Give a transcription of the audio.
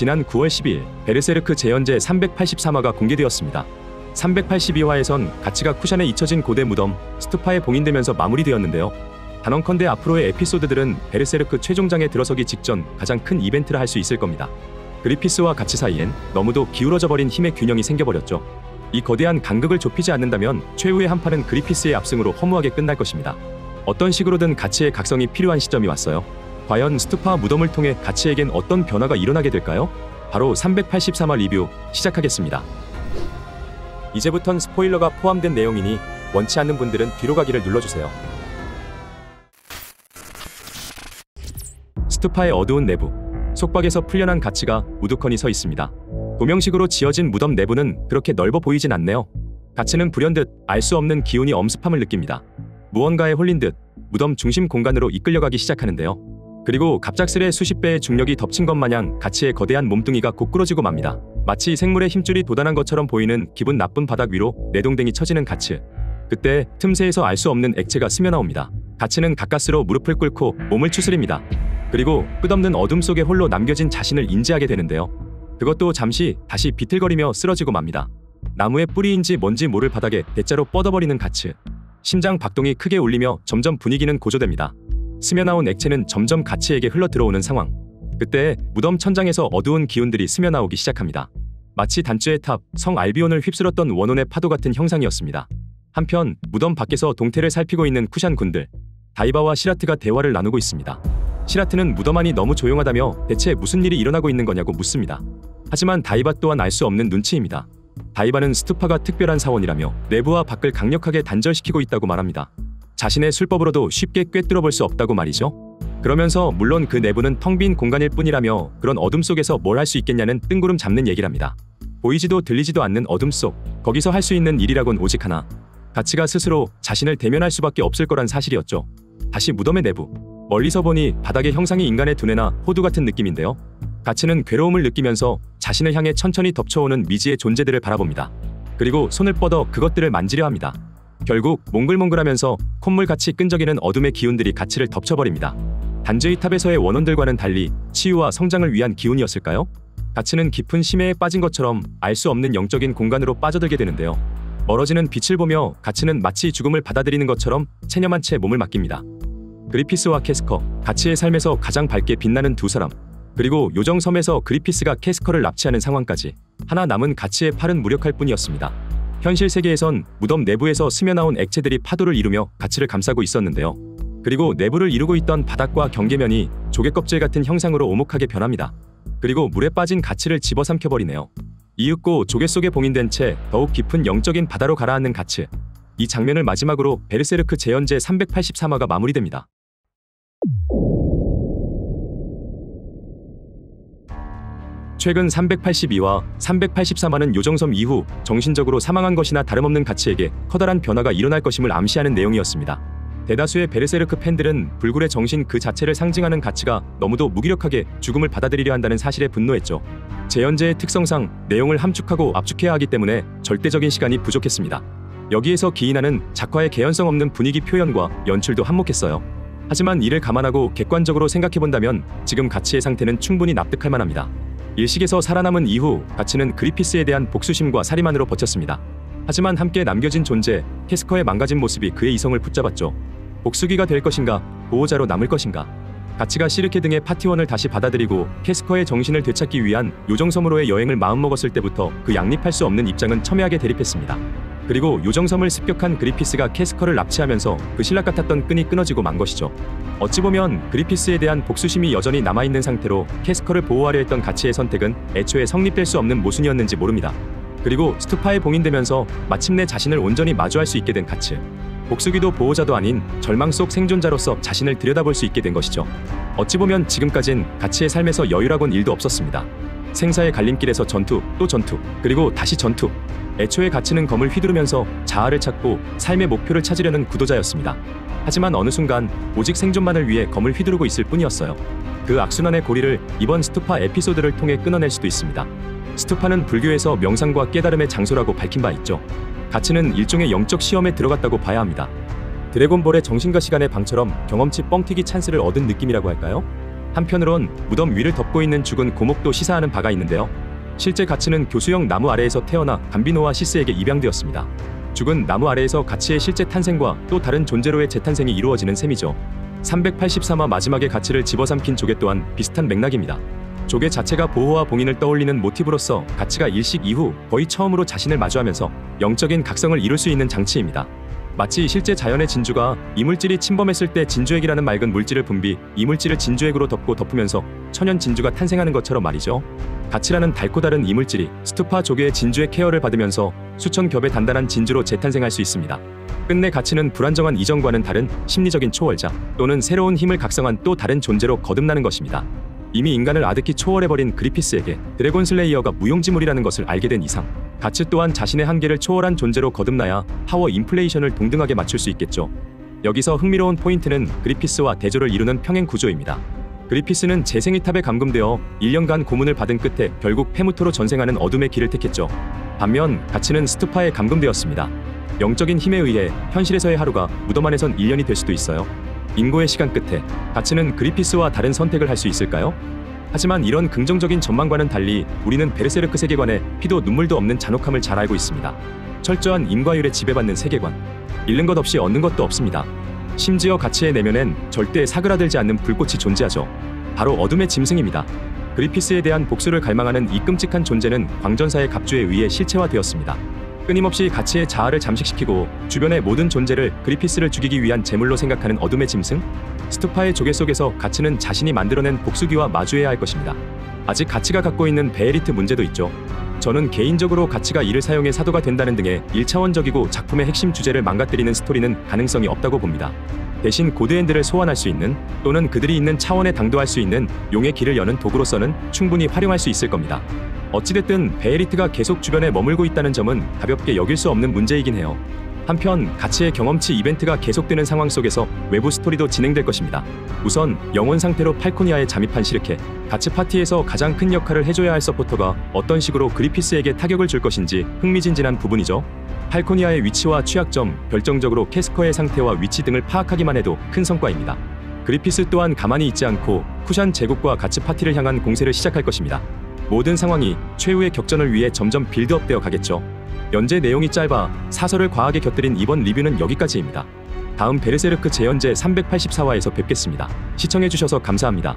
지난 9월 12일 베르세르크 재연제 383화가 공개되었습니다. 382화에선 가치가 쿠샨에 잊혀진 고대 무덤 스투파에 봉인되면서 마무리되었는데요. 단언컨대 앞으로의 에피소드들은 베르세르크 최종장에 들어서기 직전 가장 큰 이벤트라 할 수 있을 겁니다. 그리피스와 가치 사이엔 너무도 기울어져 버린 힘의 균형이 생겨버렸죠. 이 거대한 간극을 좁히지 않는다면 최후의 한판은 그리피스의 압승으로 허무하게 끝날 것입니다. 어떤 식으로든 가치의 각성이 필요한 시점이 왔어요. 과연 스투파 무덤을 통해 가치에겐 어떤 변화가 일어나게 될까요? 바로 383화 리뷰 시작하겠습니다. 이제부턴 스포일러가 포함된 내용이니 원치 않는 분들은 뒤로 가기를 눌러주세요. 스투파의 어두운 내부, 속박에서 풀려난 가치가 우두커니 서 있습니다. 도명식으로 지어진 무덤 내부는 그렇게 넓어 보이진 않네요. 가치는 불현듯 알 수 없는 기운이 엄습함을 느낍니다. 무언가에 홀린 듯 무덤 중심 공간으로 이끌려가기 시작하는데요. 그리고 갑작스레 수십 배의 중력이 덮친 것 마냥 가치의 거대한 몸뚱이가 고꾸러지고 맙니다. 마치 생물의 힘줄이 도단한 것처럼 보이는 기분 나쁜 바닥 위로 내동댕이 처지는 가츠. 그때 틈새에서 알 수 없는 액체가 스며나옵니다. 가츠는 가까스로 무릎을 꿇고 몸을 추스립니다. 그리고 끝없는 어둠 속에 홀로 남겨진 자신을 인지하게 되는데요. 그것도 잠시 다시 비틀거리며 쓰러지고 맙니다. 나무의 뿌리인지 뭔지 모를 바닥에 대자로 뻗어버리는 가츠. 심장 박동이 크게 울리며 점점 분위기는 고조됩니다. 스며나온 액체는 점점 가치에게 흘러들어오는 상황. 그때 무덤 천장에서 어두운 기운들이 스며나오기 시작합니다. 마치 단죄의 탑, 성 알비온을 휩쓸었던 원혼의 파도 같은 형상이었습니다. 한편 무덤 밖에서 동태를 살피고 있는 쿠샨 군들. 다이바와 시라트가 대화를 나누고 있습니다. 시라트는 무덤 안이 너무 조용하다며 대체 무슨 일이 일어나고 있는 거냐고 묻습니다. 하지만 다이바 또한 알 수 없는 눈치입니다. 다이바는 스투파가 특별한 사원이라며 내부와 밖을 강력하게 단절시키고 있다고 말합니다. 자신의 술법으로도 쉽게 꿰뚫어 볼 수 없다고 말이죠. 그러면서 물론 그 내부는 텅 빈 공간일 뿐이라며 그런 어둠 속에서 뭘 할 수 있겠냐는 뜬구름 잡는 얘기를 합니다. 보이지도 들리지도 않는 어둠 속, 거기서 할 수 있는 일이라곤 오직 하나. 가치가 스스로 자신을 대면할 수밖에 없을 거란 사실이었죠. 다시 무덤의 내부. 멀리서 보니 바닥의 형상이 인간의 두뇌나 호두 같은 느낌인데요. 가치는 괴로움을 느끼면서 자신을 향해 천천히 덮쳐오는 미지의 존재들을 바라봅니다. 그리고 손을 뻗어 그것들을 만지려 합니다. 결국 몽글몽글하면서 콧물같이 끈적이는 어둠의 기운들이 가치를 덮쳐버립니다. 단죄의 탑에서의 원혼들과는 달리 치유와 성장을 위한 기운이었을까요? 가치는 깊은 심해에 빠진 것처럼 알 수 없는 영적인 공간으로 빠져들게 되는데요. 멀어지는 빛을 보며 가치는 마치 죽음을 받아들이는 것처럼 체념한 채 몸을 맡깁니다. 그리피스와 캐스커, 가치의 삶에서 가장 밝게 빛나는 두 사람. 그리고 요정섬에서 그리피스가 캐스커를 납치하는 상황까지. 하나 남은 가치의 팔은 무력할 뿐이었습니다. 현실 세계에선 무덤 내부에서 스며나온 액체들이 파도를 이루며 가치를 감싸고 있었는데요. 그리고 내부를 이루고 있던 바닥과 경계면이 조개껍질 같은 형상으로 오목하게 변합니다. 그리고 물에 빠진 가치를 집어삼켜버리네요. 이윽고 조개 속에 봉인된 채 더욱 깊은 영적인 바다로 가라앉는 가츠. 이 장면을 마지막으로 베르세르크 재연제 383화가 마무리됩니다. 최근 382화, 383화는 요정섬 이후 정신적으로 사망한 것이나 다름없는 가치에게 커다란 변화가 일어날 것임을 암시하는 내용이었습니다. 대다수의 베르세르크 팬들은 불굴의 정신 그 자체를 상징하는 가치가 너무도 무기력하게 죽음을 받아들이려 한다는 사실에 분노했죠. 재연제의 특성상 내용을 함축하고 압축해야 하기 때문에 절대적인 시간이 부족했습니다. 여기에서 기인하는 작화의 개연성 없는 분위기 표현과 연출도 한몫했어요. 하지만 이를 감안하고 객관적으로 생각해본다면 지금 가치의 상태는 충분히 납득할 만합니다. 일식에서 살아남은 이후 가치는 그리피스에 대한 복수심과 살인만으로 버텼습니다. 하지만 함께 남겨진 존재, 캐스커의 망가진 모습이 그의 이성을 붙잡았죠. 복수기가 될 것인가, 보호자로 남을 것인가. 가치가 시르케 등의 파티원을 다시 받아들이고 캐스커의 정신을 되찾기 위한 요정섬으로의 여행을 마음먹었을 때부터 그 양립할 수 없는 입장은 첨예하게 대립했습니다. 그리고 요정섬을 습격한 그리피스가 캐스커를 납치하면서 그 신락 같았던 끈이 끊어지고 만 것이죠. 어찌 보면 그리피스에 대한 복수심이 여전히 남아있는 상태로 캐스커를 보호하려 했던 가치의 선택은 애초에 성립될 수 없는 모순이었는지 모릅니다. 그리고 스투파에 봉인되면서 마침내 자신을 온전히 마주할 수 있게 된 가츠. 복수기도 보호자도 아닌 절망 속 생존자로서 자신을 들여다볼 수 있게 된 것이죠. 어찌 보면 지금까진 가치의 삶에서 여유라곤 일도 없었습니다. 생사의 갈림길에서 전투, 또 전투, 그리고 다시 전투. 애초에 가치는 검을 휘두르면서 자아를 찾고 삶의 목표를 찾으려는 구도자였습니다. 하지만 어느 순간 오직 생존만을 위해 검을 휘두르고 있을 뿐이었어요. 그 악순환의 고리를 이번 스투파 에피소드를 통해 끊어낼 수도 있습니다. 스투파는 불교에서 명상과 깨달음의 장소라고 밝힌 바 있죠. 가치는 일종의 영적 시험에 들어갔다고 봐야 합니다. 드래곤볼의 정신과 시간의 방처럼 경험치 뻥튀기 찬스를 얻은 느낌이라고 할까요? 한편으론 무덤 위를 덮고 있는 죽은 고목도 시사하는 바가 있는데요. 실제 가츠는 교수형 나무 아래에서 태어나 감비노와 시스에게 입양되었습니다. 죽은 나무 아래에서 가츠의 실제 탄생과 또 다른 존재로의 재탄생이 이루어지는 셈이죠. 383화 마지막에 가츠를 집어삼킨 조개 또한 비슷한 맥락입니다. 조개 자체가 보호와 봉인을 떠올리는 모티브로서 가츠가 일식 이후 거의 처음으로 자신을 마주하면서 영적인 각성을 이룰 수 있는 장치입니다. 마치 실제 자연의 진주가 이물질이 침범했을 때 진주액이라는 맑은 물질을 분비, 이물질을 진주액으로 덮으면서 천연 진주가 탄생하는 것처럼 말이죠. 가츠라는 달고 다른 이물질이 스투파 조개의 진주의 케어를 받으면서 수천 겹의 단단한 진주로 재탄생할 수 있습니다. 끝내 가츠는 불안정한 이전과는 다른 심리적인 초월자 또는 새로운 힘을 각성한 또 다른 존재로 거듭나는 것입니다. 이미 인간을 아득히 초월해버린 그리피스에게 드래곤 슬레이어가 무용지물이라는 것을 알게 된 이상 가츠 또한 자신의 한계를 초월한 존재로 거듭나야 파워 인플레이션을 동등하게 맞출 수 있겠죠. 여기서 흥미로운 포인트는 그리피스와 대조를 이루는 평행 구조입니다. 그리피스는 재생의 탑에 감금되어 1년간 고문을 받은 끝에 결국 페무토로 전생하는 어둠의 길을 택했죠. 반면 가츠는 스투파에 감금되었습니다. 영적인 힘에 의해 현실에서의 하루가 무덤 안에선 1년이 될 수도 있어요. 인고의 시간 끝에 가츠는 그리피스와 다른 선택을 할 수 있을까요? 하지만 이런 긍정적인 전망과는 달리 우리는 베르세르크 세계관의 피도 눈물도 없는 잔혹함을 잘 알고 있습니다. 철저한 임과율에 지배받는 세계관, 잃는 것 없이 얻는 것도 없습니다. 심지어 가츠의 내면엔 절대 사그라들지 않는 불꽃이 존재하죠. 바로 어둠의 짐승입니다. 그리피스에 대한 복수를 갈망하는 이 끔찍한 존재는 광전사의 갑주에 의해 실체화되었습니다. 끊임없이 가츠의 자아를 잠식시키고 주변의 모든 존재를 그리피스를 죽이기 위한 제물로 생각하는 어둠의 짐승? 스투파의 조개 속에서 가츠는 자신이 만들어낸 복수기와 마주해야 할 것입니다. 아직 가츠가 갖고 있는 베에리트 문제도 있죠. 저는 개인적으로 가츠가 이를 사용해 사도가 된다는 등의 1차원적이고 작품의 핵심 주제를 망가뜨리는 스토리는 가능성이 없다고 봅니다. 대신 고드엔드를 소환할 수 있는 또는 그들이 있는 차원에 당도할 수 있는 용의 길을 여는 도구로서는 충분히 활용할 수 있을 겁니다. 어찌됐든 베에리트가 계속 주변에 머물고 있다는 점은 가볍게 여길 수 없는 문제이긴 해요. 한편 가츠의 경험치 이벤트가 계속되는 상황 속에서 외부 스토리도 진행될 것입니다. 우선 영혼 상태로 팔코니아에 잠입한 시르케, 가츠 파티에서 가장 큰 역할을 해줘야 할 서포터가 어떤 식으로 그리피스에게 타격을 줄 것인지 흥미진진한 부분이죠. 팔코니아의 위치와 취약점, 결정적으로 캐스커의 상태와 위치 등을 파악하기만 해도 큰 성과입니다. 그리피스 또한 가만히 있지 않고 쿠샨 제국과 가츠 파티를 향한 공세를 시작할 것입니다. 모든 상황이 최후의 격전을 위해 점점 빌드업되어 가겠죠. 연재 내용이 짧아 사설을 과하게 곁들인 이번 리뷰는 여기까지입니다. 다음 베르세르크 재연재 384화에서 뵙겠습니다. 시청해주셔서 감사합니다.